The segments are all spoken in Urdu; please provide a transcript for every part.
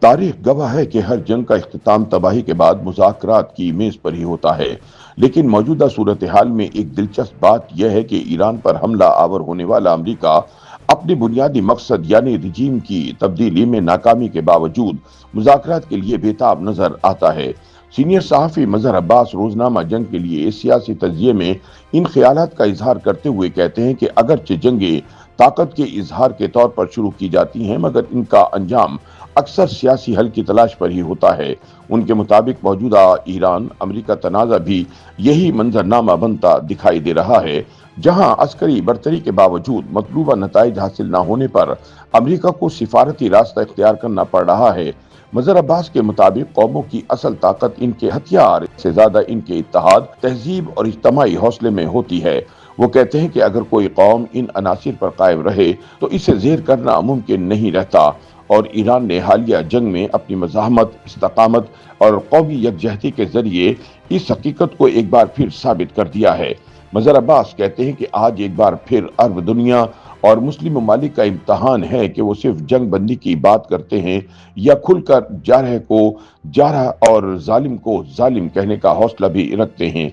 تاریخ گواہ ہے کہ ہر جنگ کا اختتام تباہی کے بعد مذاکرات کی میز پر ہی ہوتا ہے، لیکن موجودہ صورتحال میں ایک دلچسپ بات یہ ہے کہ ایران پر حملہ آور ہونے والا امریکہ اپنے بنیادی مقصد یعنی رجیم کی تبدیلی میں ناکامی کے باوجود مذاکرات کے لیے بےتاب نظر آتا ہے۔ سینئر صحافی مظہر عباس روزنامہ جنگ کے لیے سیاسی تجزیے میں ان خیالات کا اظہار کرتے ہوئے کہتے ہیں کہ اگرچہ جنگیں طاقت کے اظہار کے طور پر شروع کی جاتی ہیں، مگر ان کا انجام اکثر سیاسی حل کی تلاش پر ہی ہوتا ہے۔ ان کے مطابق موجودہ ایران امریکہ تنازع بھی یہی منظرنامہ بنتا دکھائی دے رہا ہے، جہاں عسکری برتری کے باوجود مطلوبہ نتائج حاصل نہ ہونے پر امریکہ کو سفارتی راستہ اختیار کرنا پڑ رہا ہے۔ مظہر عباس کے مطابق قوموں کی اصل طاقت ان کے ہتھیار سے زیادہ ان کے اتحاد، تہذیب اور اجتماعی حوصلے میں ہوتی ہے۔ وہ کہتے ہیں کہ اگر کوئی قوم ان عناصر پر قائم رہے تو اسے زیر کرنا ممکن نہیں رہتا، اور ایران نے حالیہ جنگ میں اپنی مزاحمت، استقامت اور قومی یکجہتی کے ذریعے اس حقیقت کو ایک بار پھر ثابت کر دیا ہے۔ مظہر عباس کہتے ہیں کہ آج ایک بار پھر عرب دنیا اور مسلم ممالک کا امتحان ہے کہ وہ صرف جنگ بندی کی بات کرتے ہیں یا کھل کر جارح کو جارح اور ظالم کو ظالم کہنے کا حوصلہ بھی رکھتے ہیں۔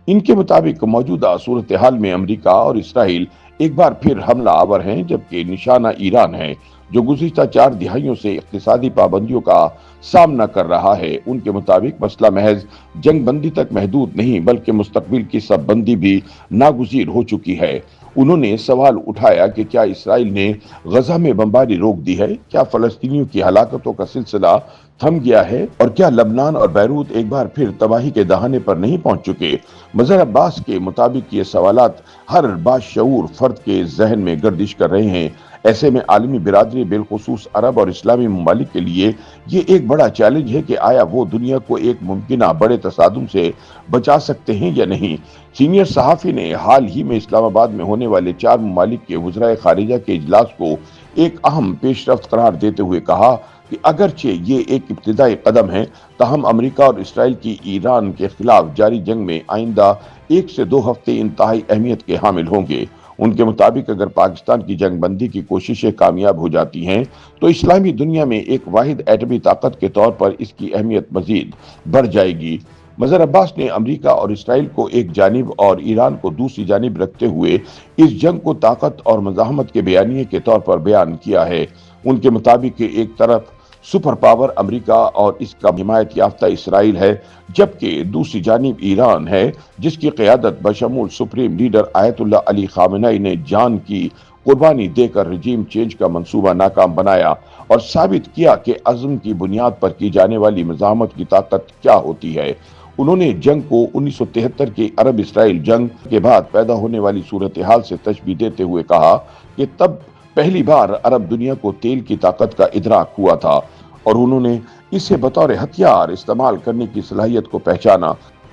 ان کے مطابق موجودہ صورتحال میں امریکہ اور اسرائیل ایک بار پھر حملہ آور ہیں، جبکہ نشانہ ایران ہے، جو گزشتہ 4 دہائیوں سے اقتصادی پابندیوں کا سامنا کر رہا ہے۔ ان کے مطابق مسئلہ محض جنگ بندی تک محدود نہیں، بلکہ مستقبل کی سب بندی بھی ناگزیر ہو چکی ہے۔ انہوں نے سوال اٹھایا کہ کیا اسرائیل نے غزہ میں بمباری روک دی ہے؟ کیا فلسطینیوں کی ہلاکتوں کا سلسلہ تھم گیا ہے؟ اور کیا لبنان اور بیروت ایک بار پھر تباہی کے دہانے پر نہیں پہنچ چکے؟ مظہر عباس کے مطابق یہ سوالات ہر باشعور فرد کے ذہن میں گردش کر رہے ہیں۔ ایسے میں عالمی برادری، بالخصوص عرب اور اسلامی ممالک کے لیے یہ ایک بڑا چیلنج ہے کہ آیا وہ دنیا کو ایک ممکنہ بڑے تصادم سے بچا سکتے ہیں یا نہیں۔ سینئر صحافی نے حال ہی میں اسلام آباد میں ہونے والے 4 ممالک کے وزرائے خارجہ کے اجلاس کو ایک اہم پیش رفت قرار دیتے ہوئے کہا کہ اگرچہ یہ ایک ابتدائی قدم ہے، تاہم امریکہ اور اسرائیل کی ایران کے خلاف جاری جنگ میں آئندہ 1 سے 2 ہفتے انتہائی اہمیت کے حامل ہوں گے۔ ان کے مطابق اگر پاکستان کی جنگ بندی کی کوششیں کامیاب ہو جاتی ہیں تو اسلامی دنیا میں ایک واحد ایٹمی طاقت کے طور پر اس کی اہمیت مزید بڑھ جائے گی۔ مظہر عباس نے امریکہ اور اسرائیل کو ایک جانب اور ایران کو دوسری جانب رکھتے ہوئے اس جنگ کو طاقت اور مزاحمت کے بیانیے کے طور پر بیان کیا ہے۔ ان کے مطابق ایک طرف سپر پاور امریکہ اور اس کا حمایت یافتہ اسرائیل ہے، جبکہ دوسری جانب ایران ہے، جس کی قیادت بشمول سپریم لیڈر آیت اللہ علی خامنہ ای نے جان کی قربانی دے کر رجیم چینج کا منصوبہ ناکام بنایا اور ثابت کیا کہ عزم کی بنیاد پر کی جانے والی مزاحمت کی طاقت کیا ہوتی ہے۔ انہوں نے جنگ کو 1973 کی عرب اسرائیل جنگ کے بعد پیدا ہونے والی صورتحال سے تشبیہ دیتے ہوئے کہا کہ تب پہلی بار عرب دنیا کو تیل کی طاقت کا ادراک ہوا تھا اور انہوں نے اسے بطور ہتھیار استعمال کرنے کی صلاحیت کو پہچانا۔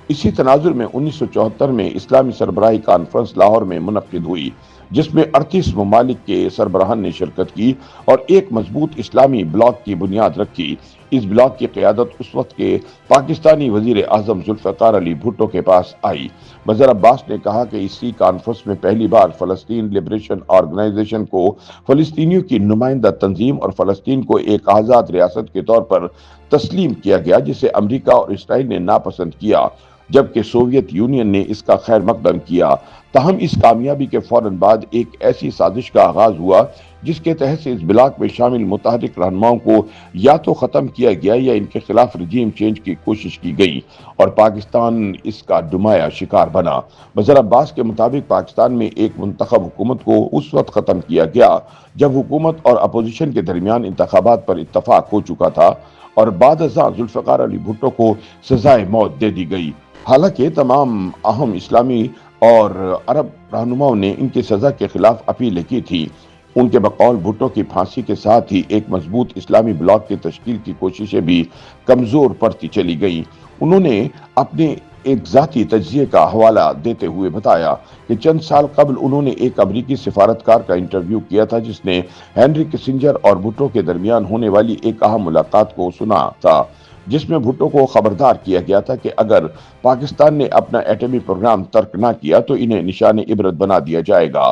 اسی تناظر میں 1974 میں اسلامی سربراہی کانفرنس لاہور میں منعقد ہوئی، جس میں 38 ممالک کے سربراہان نے شرکت کی اور ایک مضبوط اسلامی بلاک کی بنیاد رکھی۔ اس بلاک کی قیادت اس وقت کے پاکستانی وزیر اعظم ذوالفقار علی بھٹو کے پاس آئی۔ مظہر عباس نے کہا کہ اسی کانفرنس میں پہلی بار فلسطین لبریشن آرگنائزیشن کو فلسطینیوں کی نمائندہ تنظیم اور فلسطین کو ایک آزاد ریاست کے طور پر تسلیم کیا گیا، جسے امریکہ اور اسرائیل نے ناپسند کیا، جبکہ سوویت یونین نے اس کا خیر مقدم کیا۔ تاہم اس کامیابی کے فوراً بعد ایک ایسی سازش کا آغاز ہوا جس کے تحت سے اس بلاک میں شامل متحرک رہنماؤں کو یا تو ختم کیا گیا یا ان کے خلاف رجیم چینج کی کوشش کی گئی، اور پاکستان اس کا نمایاں شکار بنا۔ مظہر عباس کے مطابق پاکستان میں ایک منتخب حکومت کو اس وقت ختم کیا گیا جب حکومت اور اپوزیشن کے درمیان انتخابات پر اتفاق ہو چکا تھا اور بعد ازاں ذوالفقار علی بھٹو کو سزائے موت دے دی گئی۔ حالانکہ تمام اہم اسلامی اور عرب رہنماؤں نے ان کی سزا کے خلاف اپیلیں کی تھی۔ ان کے بقول بھٹو کی پھانسی کے ساتھ ہی ایک مضبوط اسلامی بلاک کی تشکیل کی کوششیں بھی کمزور پڑتی چلی گئیں۔ انہوں نے اپنے ایک ذاتی تجزیے کا حوالہ دیتے ہوئے بتایا کہ چند سال قبل انہوں نے ایک امریکی سفارتکار کا انٹرویو کیا تھا، جس نے ہینری کسنجر اور بھٹو کے درمیان ہونے والی ایک اہم ملاقات کو سنا تھا، جس میں بھٹو کو خبردار کیا گیا تھا کہ اگر پاکستان نے اپنا ایٹمی پروگرام ترک نہ کیا تو انہیں نشان عبرت بنا دیا جائے گا۔